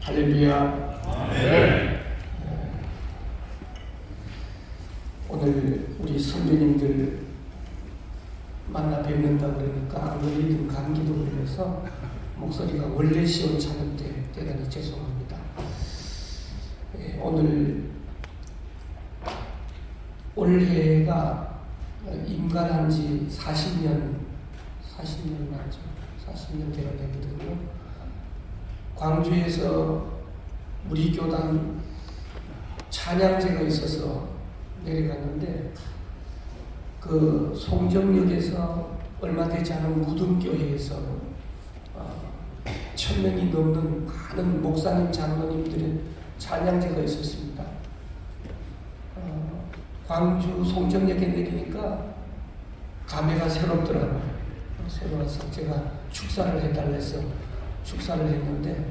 할렐루야. 네. 오늘 우리 선배님들 만나 뵙는다 그러니까 아무래도 감기도 걸려서 목소리가 원래 시원찮은데 대단히 죄송합니다. 오늘 올해가 임관한 지 40년 맞죠? 40년 되어 되거든요. 광주에서 우리 교단 찬양제가 있어서 내려갔는데 그 송정역에서 얼마 되지 않은 무등교회에서 1000명이 넘는 많은 목사님 장로님들의 찬양제가 있었습니다. 광주 송정역에 내리니까 감회가 새롭더라고요. 새로워서 제가 축사를 해달래서 축사를 했는데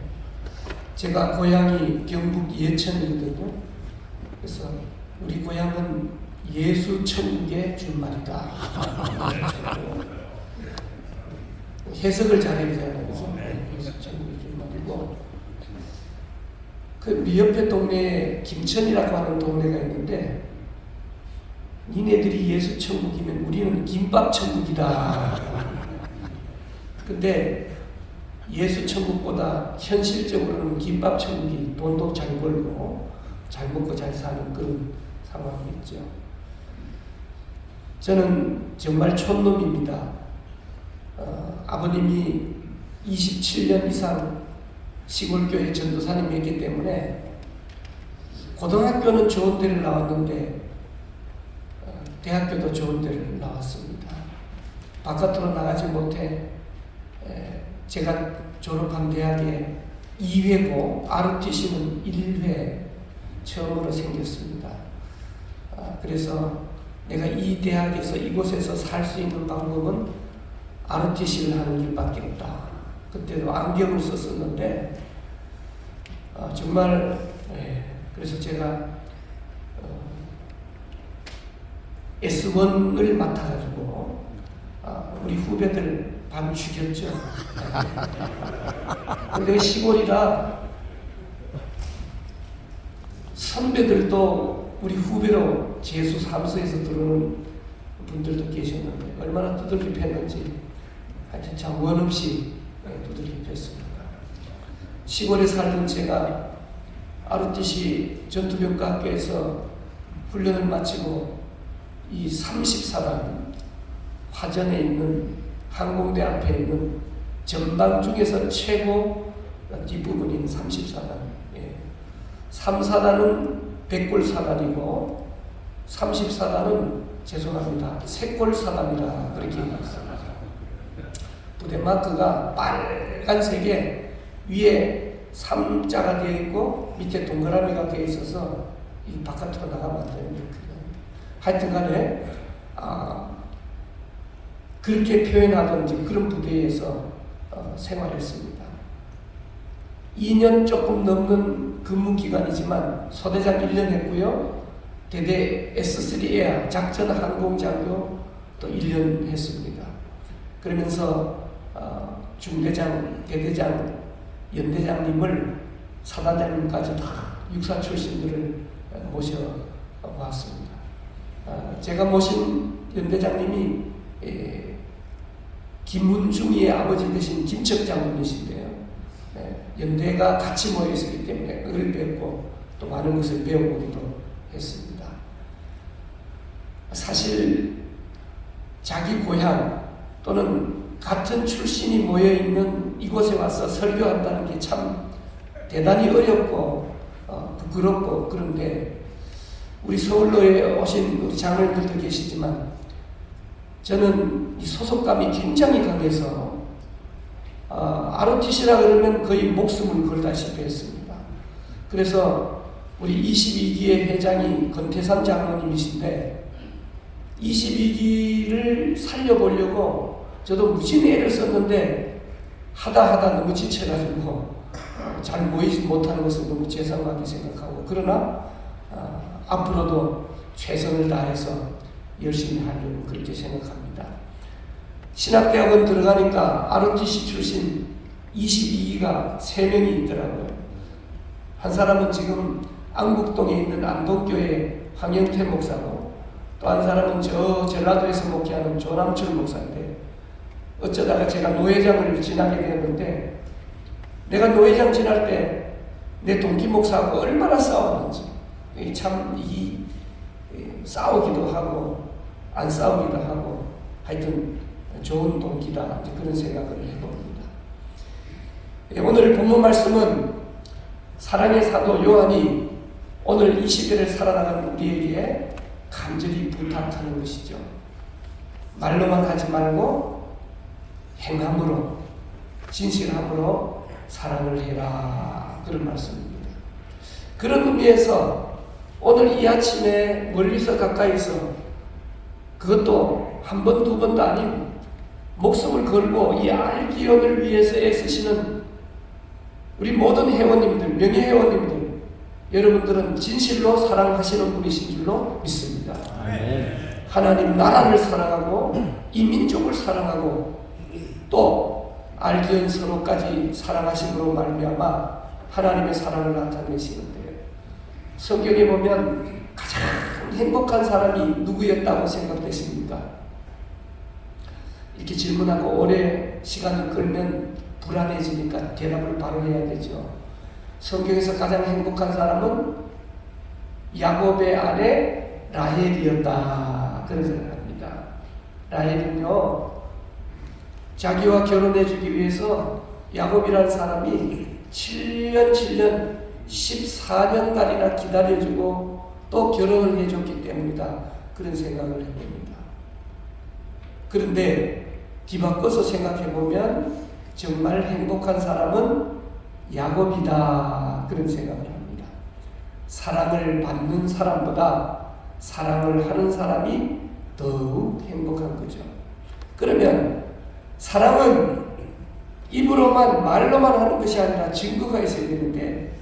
제가 고향이 경북 예천이거든요. 그래서 우리 고향은 예수 천국의 준말이다. 해석을 잘해야 되잖아요. 예수 천국의 준말이고 그 우리 옆에 동네에 김천이라고 하는 동네가 있는데 니네들이 예수 천국이면 우리는 김밥 천국이다. 근데 예수 천국보다 현실적으로는 김밥 천국이 돈도 잘 벌고 잘 먹고 잘 사는 그런 상황이었죠. 저는 정말 촌놈입니다. 아버님이 27년 이상 시골교회 전도사님이었기 때문에 고등학교는 좋은 데를 나왔는데 대학교도 좋은 데를 나왔습니다. 바깥으로 나가지 못해 제가 졸업한 대학에 2회고 ROTC는 1회 처음으로 생겼습니다. 그래서 내가 이 대학에서 이곳에서 살 수 있는 방법은 ROTC를 하는 일밖에 없다. 그때도 안경을 썼었는데 정말 그래서 제가 S1을 맡아가지고 우리 후배들 반 죽였죠. 근데 시골이라 선배들도 우리 후배로 재수 사무소에서 들어오는 분들도 계셨는데 얼마나 두들겨 팼는지 하여튼 참 원없이 두들겨 팼습니다. 시골에 살던 제가 ROTC 전투병과학교에서 훈련을 마치고 이 34단 화전에 있는 항공대 앞에 있는 전방 중에서 최고 뒷부분인 34단 3사단은 백골사단이고 34단은 죄송합니다 색골사단이라 그렇게 얘기했습니다. 부대 마크가 빨간색에 위에 3자가 되어 있고 밑에 동그라미가 되어 있어서 이 바깥으로 나가면 안 되는 거예요. 하여튼 간에 그렇게 표현하던지 그런 부대에서 생활했습니다. 2년 조금 넘는 근무 기간이지만 소대장 1년 했고요. 대대 S3A 작전 항공장교 또 1년 했습니다. 그러면서 중대장, 대대장, 연대장님을 사단장님까지 다 육사 출신들을 모셔왔습니다. 제가 모신 연대장님이 김문중이의 아버지 되신 김척 장군이신데요. 연대가 같이 모여 있었기 때문에 을 뵙고 또 많은 것을 배워보기도 했습니다. 사실 자기 고향 또는 같은 출신이 모여있는 이곳에 와서 설교한다는 게 참 대단히 어렵고 부끄럽고 그런데 우리 서울로에 오신 우리 장로님들도 계시지만 저는 이 소속감이 굉장히 강해서 ROTC라 그러면 거의 목숨을 걸다시피 했습니다. 그래서 우리 22기의 회장이 권태산 장로님이신데 22기를 살려보려고 저도 무지 애를 썼는데 하다 너무 지쳐가지고 잘 모이지 못하는 것을 너무 죄송하게 생각하고 그러나 앞으로도 최선을 다해서 열심히 하려고 그렇게 생각합니다. 신학대학원 들어가니까 ROTC 출신 22기가 3명이 있더라고요. 한 사람은 지금 안국동에 있는 안동교회 황영태 목사고, 또 한 사람은 저 전라도에서 목회하는 조남철 목사인데, 어쩌다가 제가 노회장을 지나게 되었는데, 내가 노회장 지날 때 내 동기 목사하고 얼마나 싸웠는지, 참 싸우기도 하고 안 싸우기도 하고 하여튼 좋은 동기다, 그런 생각을 해봅니다. 오늘 본문 말씀은 사랑의 사도 요한이 오늘 이 시대를 살아나가는 우리에게 간절히 부탁하는 것이죠. 말로만 하지 말고 행함으로, 진실함으로 사랑을 해라, 그런 말씀입니다. 그런 의미에서 오늘 이 아침에 멀리서 가까이서, 그것도 한 번, 두 번도 아니고 목숨을 걸고 이 알기온을 위해서 애쓰시는 우리 모든 회원님들, 명예회원님들, 여러분들은 진실로 사랑하시는 분이신 줄로 믿습니다. 하나님 나라를 사랑하고 이 민족을 사랑하고 또 알기온 서로까지 사랑하심으로 말미암아 하나님의 사랑을 나타내시는데요. 성경에 보면 가장 행복한 사람이 누구였다고 생각되십니까? 이렇게 질문하고 오래 시간을 끌면 불안해지니까 대답을 바로 해야 되죠. 성경에서 가장 행복한 사람은 야곱의 아내 라헬이었다, 그런 생각합니다. 라헬은요, 자기와 결혼해주기 위해서 야곱이라는 사람이 7년 14년간이나 기다려주고 또 결혼을 해줬기 때문이다, 그런 생각을 해봅니다. 그런데 뒤바꿔서 생각해보면 정말 행복한 사람은 야곱이다, 그런 생각을 합니다. 사랑을 받는 사람보다 사랑을 하는 사람이 더욱 행복한 거죠. 그러면 사랑은 입으로만, 말로만 하는 것이 아니라 증거가 있어야 되는데,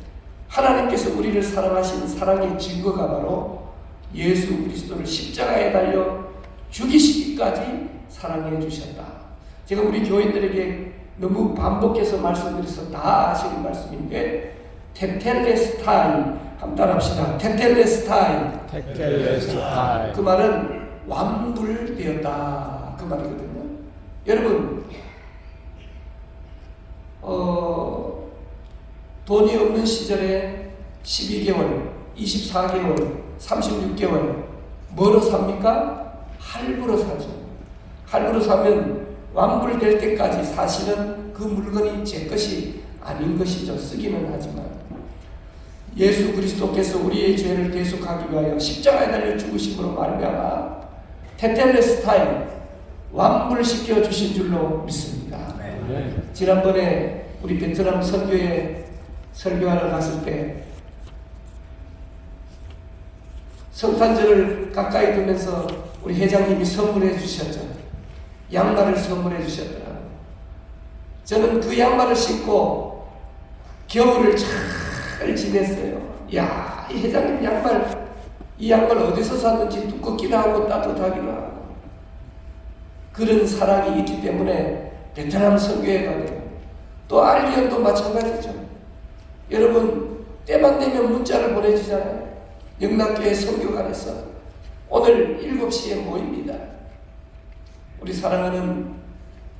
하나님께서 우리를 사랑하신 사랑의 증거가 바로 예수 그리스도를 십자가에 달려 죽이시기까지 사랑해 주셨다. 제가 우리 교인들에게 너무 반복해서 말씀드려서 다 아시는 말씀인데, 테텔레스타이, 한번 따라합시다. 테텔레스타이. 그 말은 완불되었다, 그 말이거든요. 여러분, 돈이 없는 시절에 12개월, 24개월, 36개월 뭐로 삽니까? 할부로 사죠. 할부로 사면 완불될 때까지 사실은 그 물건이 제 것이 아닌 것이죠. 쓰기는 하지만 예수 그리스도께서 우리의 죄를 대속하기 위하여 십자가에 달려 죽으심으로 말미암아 테텔레스타이, 완불시켜 주신 줄로 믿습니다. 지난번에 우리 베트남 선교에 설교하러 갔을 때 성탄절을 가까이 두면서 우리 회장님이 선물해 주셨죠. 양말을 선물해 주셨더라고요. 저는 그 양말을 신고 겨울을 잘 지냈어요. 야, 이 회장님 양말, 이 양말 어디서 샀는지 두껍기도 하고 따뜻하기도 하고, 그런 사랑이 있기 때문에 베트남 선교에 가요. 또 알기언도 마찬가지죠. 여러분, 때만 되면 문자를 보내주잖아요. 영락교회 선교관에서 오늘 7시에 모입니다. 우리 사랑하는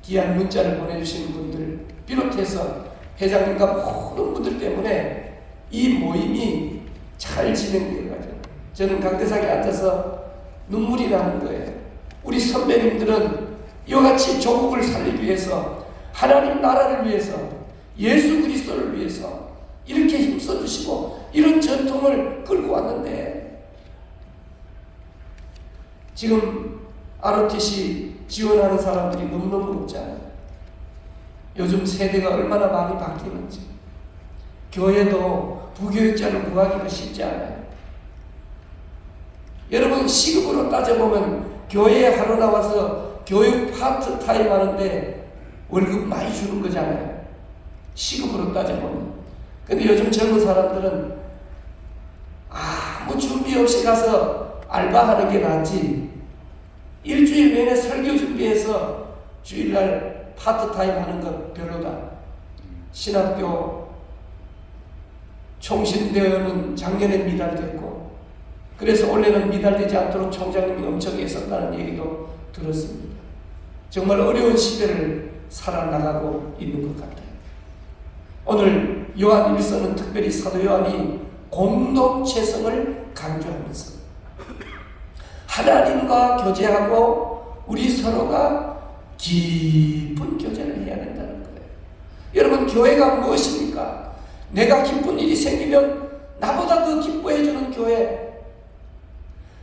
귀한 문자를 보내주시는 분들 비롯해서 회장님과 모든 분들 때문에 이 모임이 잘 진행되어 가죠. 저는 강대상에 앉아서 눈물이 나는 거예요. 우리 선배님들은 이같이 조국을 살리기 위해서, 하나님 나라를 위해서, 예수 그리스도를 위해서 이렇게 힘써주시고 이런 전통을 끌고 왔는데, 지금 ROTC 지원하는 사람들이 너무너무 없잖아요. 요즘 세대가 얼마나 많이 바뀌는지. 교회도 부교육자를 구하기가 쉽지 않아요. 여러분, 시급으로 따져보면 교회에 하루 나와서 교육 파트타임 하는데 월급 많이 주는 거잖아요. 시급으로 따져보면. 근데 요즘 젊은 사람들은 아무 준비 없이 가서 알바하는 게 낫지, 일주일 내내 설교 준비해서 주일날 파트타임 하는 것 별로다. 신학교 총신대회는 작년에 미달됐고, 그래서 올해는 미달되지 않도록 총장님이 엄청 애썼다는 얘기도 들었습니다. 정말 어려운 시대를 살아나가고 있는 것 같아요. 오늘 요한 1서는 특별히 사도 요한이 공동체성을 강조하면서 하나님과 교제하고 우리 서로가 깊은 교제를 해야 된다는 거예요. 여러분, 교회가 무엇입니까? 내가 기쁜 일이 생기면 나보다 더 기뻐해주는 교회,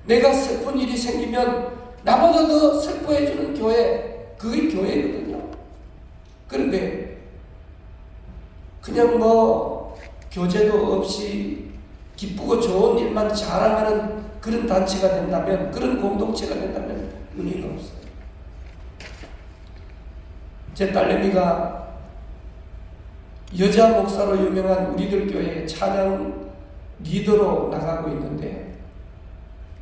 내가 슬픈 일이 생기면 나보다 더 슬퍼해주는 교회, 그게 교회거든요. 그런데 그냥 뭐 교제도 없이 기쁘고 좋은 일만 자랑하는 그런 단체가 된다면, 그런 공동체가 된다면 의미가 없어요. 제 딸내미가 여자 목사로 유명한 우리들 교회의 찬양 리더로 나가고 있는데,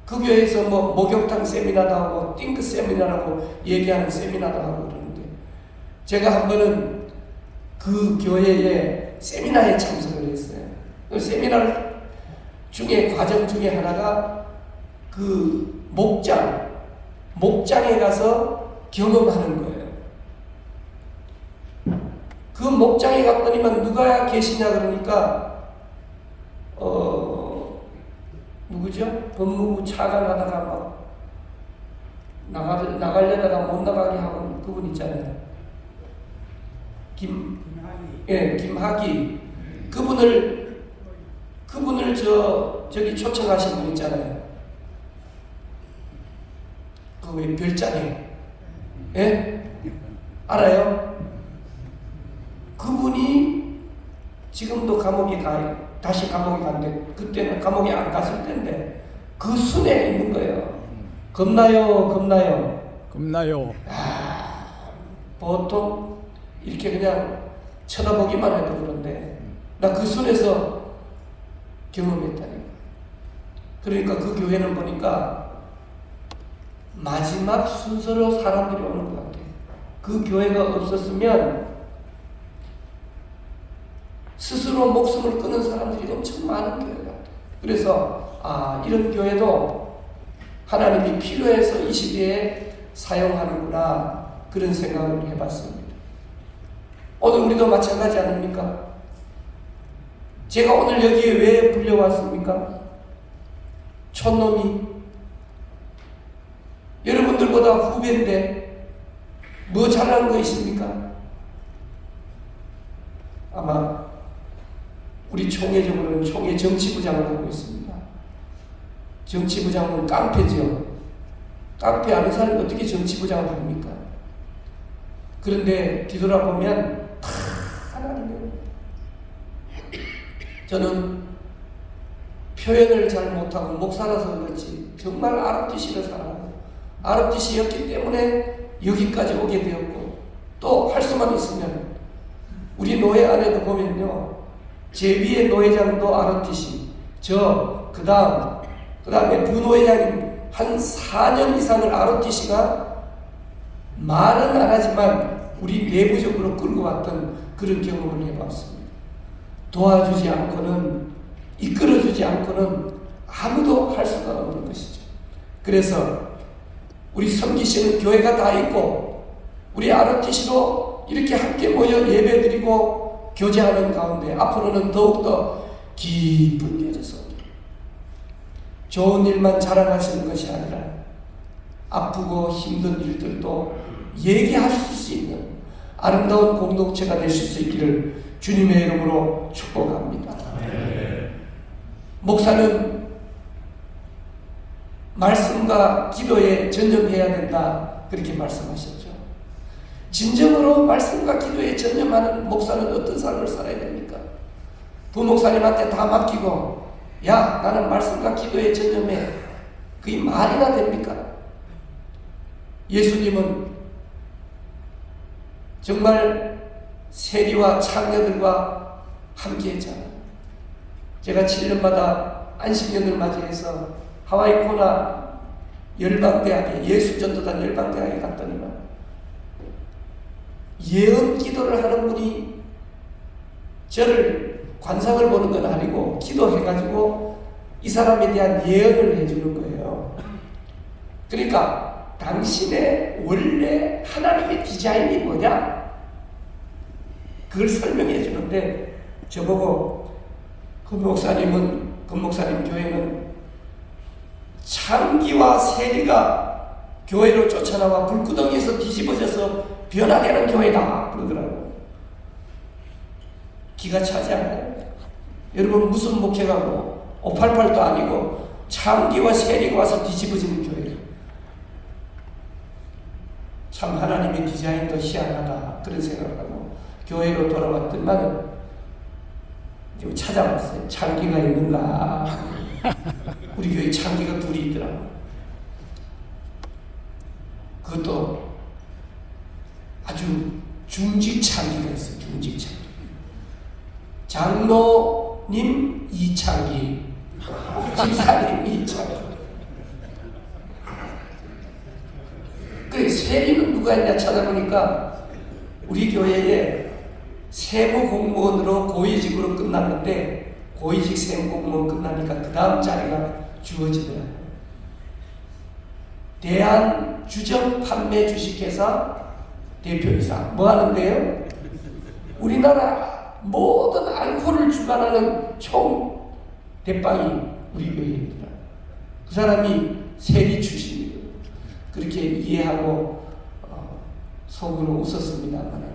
그 교회에서 뭐 목욕탕 세미나도 하고 띵크 세미나라고 얘기하는 세미나도 하고 그러는데, 제가 한 번은 그 교회의 세미나에 참석을 했어요. 그 세미나 중에 과정 중에 하나가 그 목장에 가서 경험하는 거예요. 그 목장에 갔더니만 누가 계시냐 그러니까 누구죠? 법무부 차관 하다가 막 나가려다가 못 나가게 하고 그분 있잖아요. 김학이. 그분을 저기 초청하신 분 있잖아요. 그 왜 별장에, 예? 알아요? 그분이 지금도 다시 감옥에 간대. 그때는 감옥에 안 갔을 텐데 그 순에 있는 거예요. 겁나요? 보통 이렇게 그냥 쳐다보기만 해도 그런데 나 그 순에서 경험했다니까. 그러니까 그 교회는 보니까 마지막 순서로 사람들이 오는 것 같아요. 그 교회가 없었으면 스스로 목숨을 끊은 사람들이 엄청 많은 교회 같아요. 그래서 이런 교회도 하나님이 필요해서 이 시대에 사용하는구나, 그런 생각을 해봤습니다. 오늘 우리도 마찬가지 아닙니까? 제가 오늘 여기에 왜 불려왔습니까? 촌놈이 여러분들보다 후배인데 뭐 잘난 거 있습니까? 아마 우리 총회적으로는 총회 정치부장을 하고 있습니다. 정치부장은 깡패죠. 깡패 아는 사람이 어떻게 정치부장을 합니까? 그런데 뒤돌아보면 다 하나님이에요. 저는 표현을 잘 못하고 목사라서 그렇지 정말 ROTC를 사랑하고 ROTC였기 때문에 여기까지 오게 되었고, 또 할 수만 있으면 우리 노예 안에도 보면요, 제 위에 노회장도 ROTC, 그 다음에 부노회장님 한 4년 이상을 ROTC가 말은 안 하지만 우리 내부적으로 끌고 왔던 그런 경험을 해봤습니다. 도와주지 않고는, 이끌어주지 않고는 아무도 할 수가 없는 것이죠. 그래서 우리 섬기시는 교회가 다 있고 우리 ROTC도 이렇게 함께 모여 예배드리고 교제하는 가운데 앞으로는 더욱더 깊은 교제 속에 좋은 일만 자랑하시는 것이 아니라 아프고 힘든 일들도 얘기하실 수 있는 아름다운 공동체가 되실 수 있기를 주님의 이름으로 축복합니다. 목사는 말씀과 기도에 전념해야 된다, 그렇게 말씀하셨죠. 진정으로 말씀과 기도에 전념하는 목사는 어떤 삶을 살아야 됩니까? 부목사님한테 다 맡기고 야, 나는 말씀과 기도에 전념해, 그게 말이나 됩니까? 예수님은 정말 세리와 창녀들과 함께 했잖아요. 제가 7년마다 안식년을 맞이해서 하와이 코나 열방대학에, 예수전도단 열방대학에 갔더니만 예언 기도를 하는 분이 저를 관상을 보는 건 아니고 기도해가지고 이 사람에 대한 예언을 해주는 거예요. 그러니까 당신의 원래 하나님의 디자인이 뭐냐? 그걸 설명해 주는데 저보고 그 목사님 교회는 창기와 세리가 교회로 쫓아나와 불구덩이에서 뒤집어져서 변화되는 교회다 그러더라고요. 기가 차지 않아요? 여러분 무슨 목회가 뭐 588도 아니고 창기와 세리가 와서 뒤집어지는 교회예요. 참 하나님의 디자인도 희한하다 그런 생각을 하고 교회로 돌아왔더니만 좀 찾아봤어요. 창기가 있는가? 우리 교회 창기가 둘이 있더라고. 그것도 아주 중직 창기가 있어요. 중직 창기. 장로님 이창기, 집사님 이창기. 그 세리는 누가 있냐 찾아보니까 우리 교회에 세무 공무원으로 고위직으로 끝났는데 고위직 세무 공무원 끝나니까 그 다음 자리가 주어지더라고요. 대한주점 판매 주식회사 대표이사 뭐 하는데요? 우리나라 모든 알코올을 주관하는 총 대빵이 우리 교회입니다. 그 사람이 세리 출신이에요. 그렇게 이해하고 속으로 웃었습니다만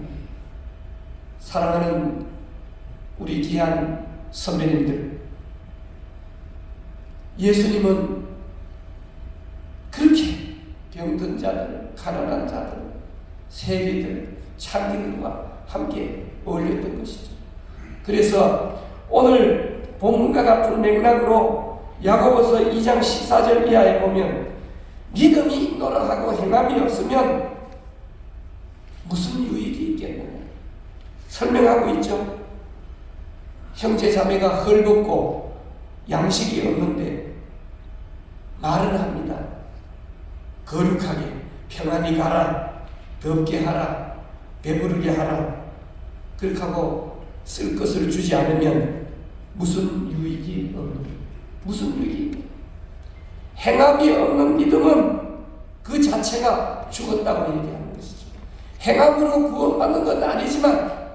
사랑하는 우리 귀한 선배님들, 예수님은 그렇게 병든 자들, 가난한 자들, 세리들, 창기들과 함께 어울렸던 것이죠. 그래서 오늘 본문과 같은 맥락으로 야고보서 2장 14절 이하에 보면 믿음이 있노라 하고 행함이 없으면 무슨 유익이 있겠느냐 설명하고 있죠. 형제 자매가 헐벗고 양식이 없는데 말은 합니다. 거룩하게 평안히 가라, 덥게 하라, 배부르게 하라. 그렇게 하고 쓸 것을 주지 않으면 무슨 유익이 없느냐. 무슨 유익이 있느냐. 행함이 없는 믿음은 그 자체가 죽었다고 얘기하는 것이죠. 행함으로 구원받는 건 아니지만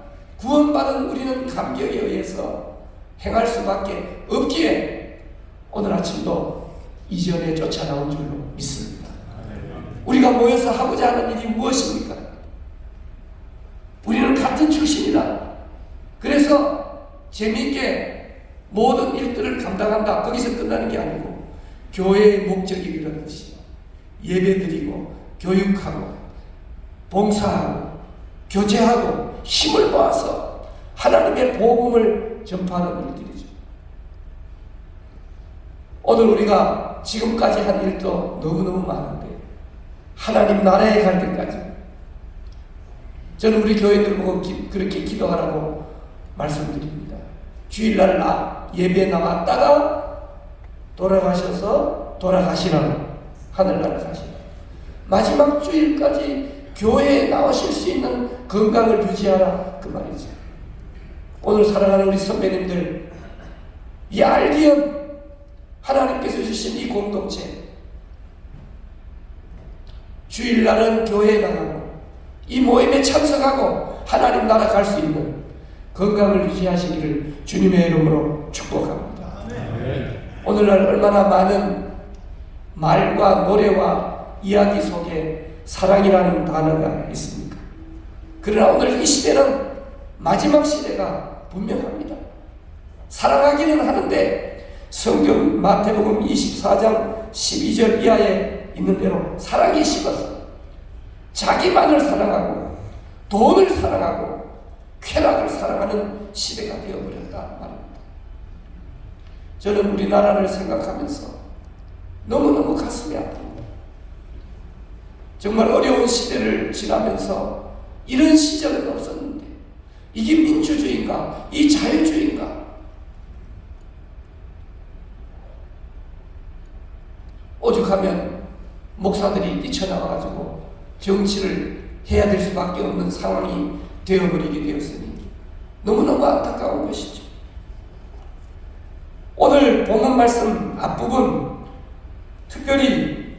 구원받은 우리는 감격에 의해서 행할 수밖에 없기에 오늘 아침도 이전에 쫓아나온 줄로 믿습니다. 우리가 모여서 하고자 하는 일이 무엇입니까? 우리는 같은 출신이다. 그래서 재미있게 모든 일들을 감당한다. 거기서 끝나는 게 아니고 교회의 목적이 그런 것이요. 예배드리고 교육하고 봉사하고 교제하고 힘을 모아서 하나님의 복음을 전파하는 일들이죠. 오늘 우리가 지금까지 한 일도 너무너무 많은데 하나님 나라에 갈 때까지 저는 우리 교회들 보고 그렇게 기도하라고 말씀드립니다. 주일날 예배 나왔다가 돌아가시라고 하늘나라 가시라. 마지막 주일까지 교회에 나오실 수 있는 건강을 유지하라 그 말이죠. 오늘 사랑하는 우리 선배님들, 이 알기언 하나님께서 주신 이 공동체, 주일날은 교회에 나가고 이 모임에 참석하고 하나님 나라 갈 수 있는 건강을 유지하시기를 주님의 이름으로 축복합니다. 오늘날 얼마나 많은 말과 노래와 이야기 속에 사랑이라는 단어가 있습니까? 그러나 오늘 이 시대는 마지막 시대가 분명합니다. 사랑하기는 하는데 성경 마태복음 24장 12절 이하에 있는 대로 사랑이 식어서 자기만을 사랑하고 돈을 사랑하고 쾌락을 사랑하는 시대가 되어버렸다 말입니다. 저는 우리나라를 생각하면서 너무너무 가슴이 아픕니다. 정말 어려운 시대를 지나면서 이런 시절은 없었는데 이게 민주주의인가? 이 자유주의인가? 오죽하면 목사들이 뛰쳐나와가지고 정치를 해야 될 수밖에 없는 상황이 되어버리게 되었으니 너무너무 안타까운 것이죠. 본문 말씀 앞부분 특별히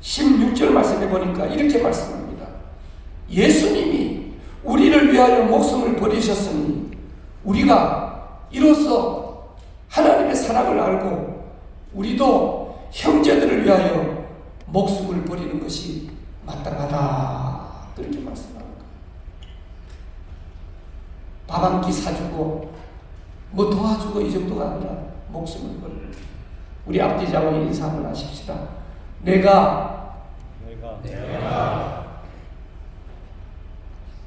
16절 말씀에 보니까 이렇게 말씀합니다. 예수님이 우리를 위하여 목숨을 버리셨으니 우리가 이로써 하나님의 사랑을 알고 우리도 형제들을 위하여 목숨을 버리는 것이 마땅하다. 그렇게 말씀합니다. 밥 한 끼 사주고 뭐 도와주고 이 정도가 아니라 목숨을 버리는. 우리 앞뒤자와 인사 한번 하십시다. 내가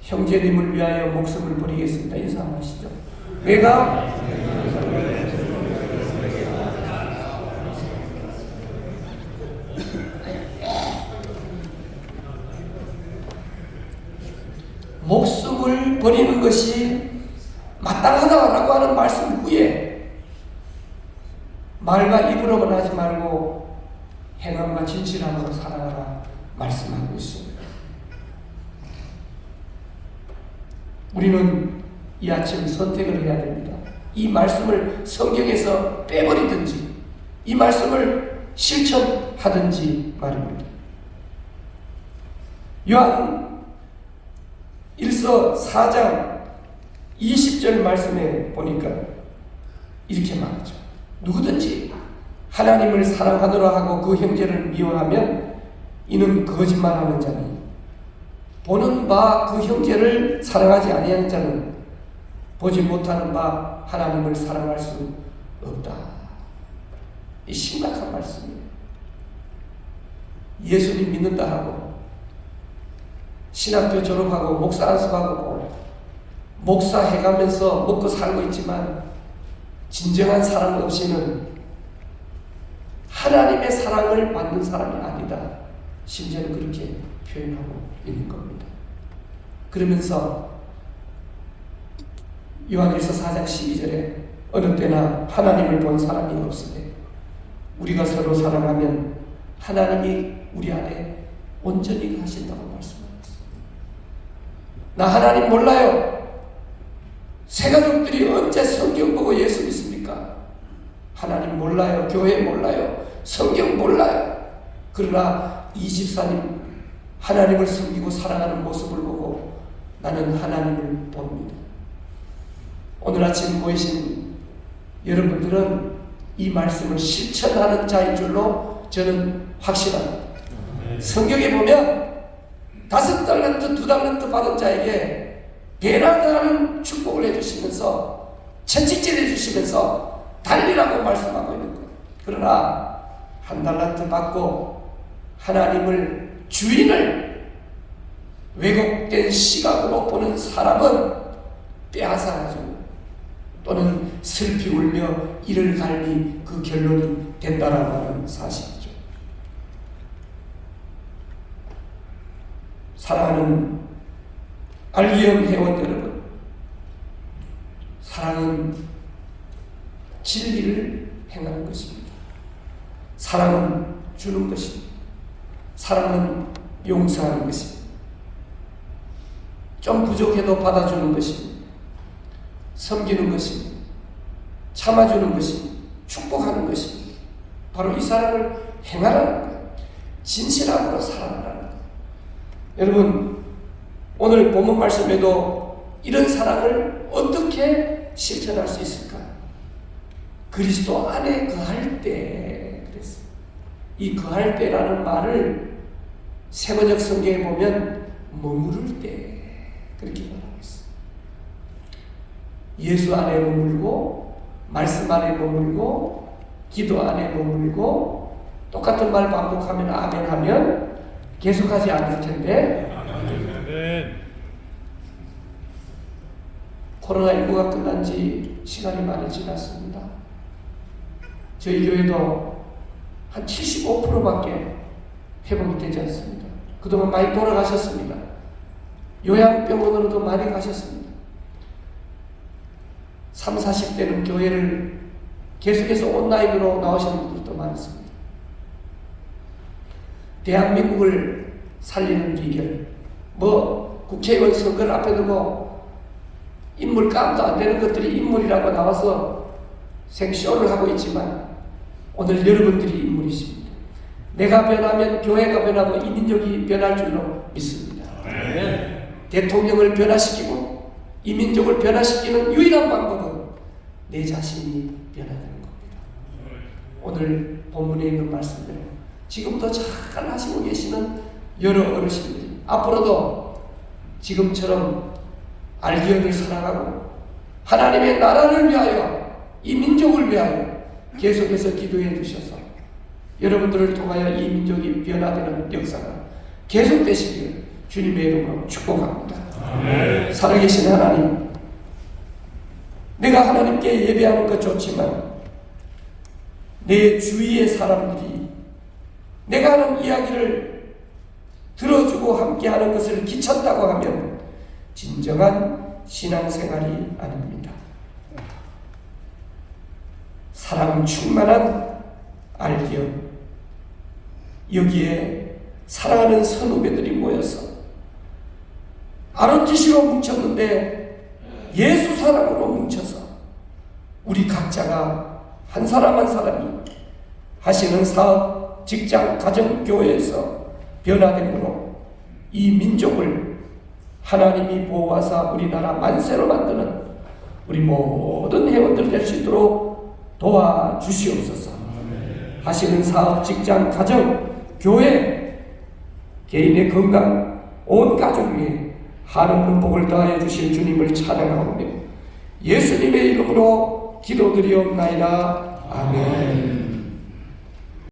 형제님을 위하여 목숨을 버리겠습니다. 인사 한번 하시죠. 내가 목숨을 버리는 것이 마땅하다라고 하는 말씀 후에 말과 입으로만 하지 말고 행함과 진실함으로 살아가라 말씀하고 있습니다. 우리는 이 아침 선택을 해야 됩니다. 이 말씀을 성경에서 빼버리든지 이 말씀을 실천하든지 말입니다. 요한 1서 4장 20절 말씀에 보니까 이렇게 말하죠. 누구든지 하나님을 사랑하노라 하고 그 형제를 미워하면 이는 거짓말하는 자니 보는 바 그 형제를 사랑하지 아니하는 자는 보지 못하는 바 하나님을 사랑할 수 없다. 이 심각한 말씀이에요. 예수님 믿는다 하고 신학교 졸업하고 목사 안수하고 목사 해가면서 먹고 살고 있지만 진정한 사랑 없이는 하나님의 사랑을 받는 사람이 아니다. 심지어는 그렇게 표현하고 있는 겁니다. 그러면서 요한일서 4장 12절에 어느 때나 하나님을 본 사람이 없으되 우리가 서로 사랑하면 하나님이 우리 안에 온전히 하신다고 말씀합니다. 나 하나님 몰라요. 새가족들이 언제 성경 보고 예수 믿습니까? 하나님 몰라요. 교회 몰라요. 성경 몰라요. 그러나 24님 하나님을 섬기고 사랑하는 모습을 보고 나는 하나님을 봅니다. 오늘 아침 모이신 여러분들은 이 말씀을 실천하는 자인 줄로 저는 확신합니다. 성경에 보면 5달란트, 2달란트 받은 자에게 배나 더하는 축복을 해주시면서 채찍질 해주시면서 달리라고 말씀하고 있는 거예요. 그러나 1달란트 받고 하나님을 주인을 왜곡된 시각으로 보는 사람은 빼앗아가지고 또는 슬피 울며 이를 갈미 그 결론이 된다라고 하는 사실이죠. 사랑하는 알기형 회원 여러분, 사랑은 진리를 행하는 것입니다. 사랑은 주는 것입니다. 사랑은 용서하는 것입니다. 좀 부족해도 받아주는 것입니다. 섬기는 것입니다. 참아주는 것입니다. 축복하는 것입니다. 바로 이 사랑을 행하라는 거예요. 진실함으로 살아가라는 거예요. 여러분, 오늘 본문 말씀에도 이런 사랑을 어떻게 실천할 수 있을까? 그리스도 안에 거할 때 그랬어요. 이 거할 때라는 말을 세번역 성경에 보면 머무를 때 그렇게 말하고 있어요. 예수 안에 머물고 말씀 안에 머물고 기도 안에 머물고 똑같은 말 반복하면 아멘 하면 계속하지 않을 텐데 코로나19가 끝난 지 시간이 많이 지났습니다. 저희 교회도 한 75%밖에 회복이 되지 않습니다. 그동안 많이 돌아가셨습니다. 요양병원으로도 많이 가셨습니다. 30, 40대는 교회를 계속해서 온라인으로 나오시는 분들도 많습니다. 대한민국을 살리는 비결, 국회의원 선거를 앞에 두고 인물 값도 안 되는 것들이 인물이라고 나와서 생쇼를 하고 있지만 오늘 여러분들이 인물이십니다. 내가 변하면 교회가 변하고 이 민족이 변할 줄로 믿습니다. 대통령을 변화시키고 이 민족을 변화시키는 유일한 방법은 내 자신이 변화되는 겁니다. 오늘 본문에 있는 말씀대로 지금도 잘 하시고 계시는 여러 어르신들이 앞으로도 지금처럼 알기언을 살아가고 하나님의 나라를 위하여 이 민족을 위하여 계속해서 기도해 주셔서 여러분들을 통하여 이 민족이 변화되는 역사가 계속되시기를 주님의 이름으로 축복합니다. 아멘. 살아계신 하나님, 내가 하나님께 예배하는 것 좋지만 내 주위의 사람들이 내가 하는 이야기를 들어주고 함께하는 것을 귀찮다고 하면 진정한 신앙생활이 아닙니다. 사랑 충만한 알기언, 여기에 사랑하는 선후배들이 모여서 ROTC로 뭉쳤는데 예수 사랑으로 뭉쳐서 우리 각자가 한 사람 한 사람이 하시는 사업, 직장, 가정, 교회에서 변화됨으로 이 민족을 하나님이 보호하사 우리나라 만세로 만드는 우리 모든 회원들 될 수 있도록 도와주시옵소서. 하시는 사업, 직장, 가정, 교회, 개인의 건강, 온 가족 위에 한없는 복을 더하여 주실 주님을 찬양하오며 예수님의 이름으로 기도드리옵나이다. 아멘.